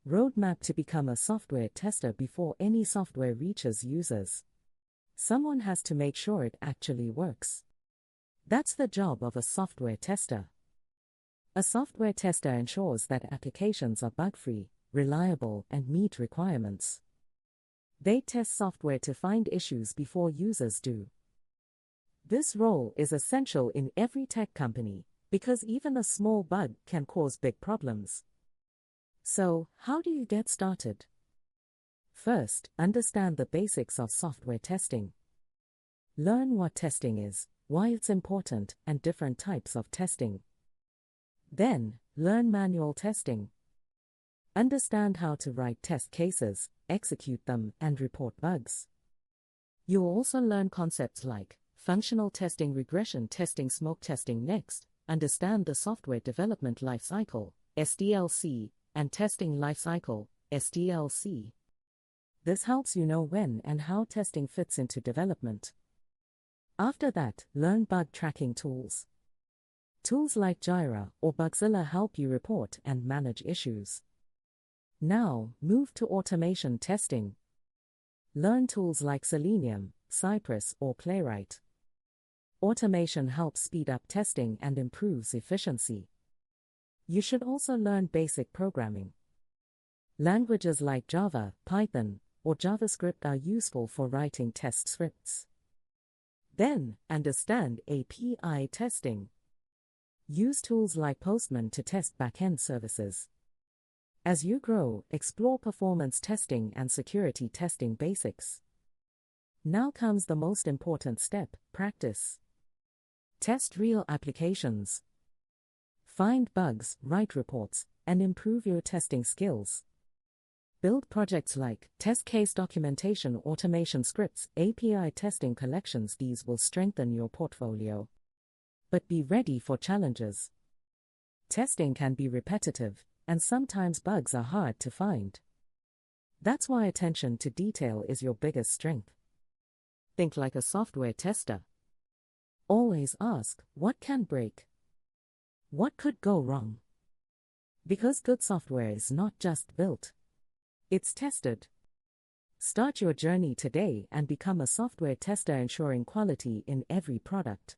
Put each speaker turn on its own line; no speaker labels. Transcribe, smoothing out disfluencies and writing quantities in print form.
Roadmap to become a software tester before any software reaches users. Someone has to make sure it actually works. That's the job of a software tester. A software tester ensures that applications are bug-free, reliable, and meet requirements. They test software to find issues before users do. This role is essential in every tech company, because even a small bug can cause big problems. So, how do you get started? First, understand the basics of software testing. Learn what testing is, why it's important, and different types of testing. Then, learn manual testing. Understand how to write test cases, execute them, and report bugs. You'll also learn concepts like functional testing, regression testing, smoke testing. Next, understand the software development lifecycle, SDLC, and testing lifecycle, SDLC. This helps you know when and how testing fits into development. After that, learn bug tracking tools. Tools like Jira or Bugzilla help you report and manage issues. Now, move to automation testing. Learn tools like Selenium, Cypress, or Playwright. Automation helps speed up testing and improves efficiency. You should also learn basic programming. Languages like Java, Python, or JavaScript are useful for writing test scripts. Then, understand API testing. Use tools like Postman to test backend services. As you grow, explore performance testing and security testing basics. Now comes the most important step, practice. Test real applications. Find bugs, write reports, and improve your testing skills. Build projects like test case documentation, automation scripts, API testing collections. These will strengthen your portfolio. But be ready for challenges. Testing can be repetitive, and sometimes bugs are hard to find. That's why attention to detail is your biggest strength. Think like a software tester. Always ask, what can break? What could go wrong? Because good software is not just built. It's tested. Start your journey today and become a software tester, ensuring quality in every product.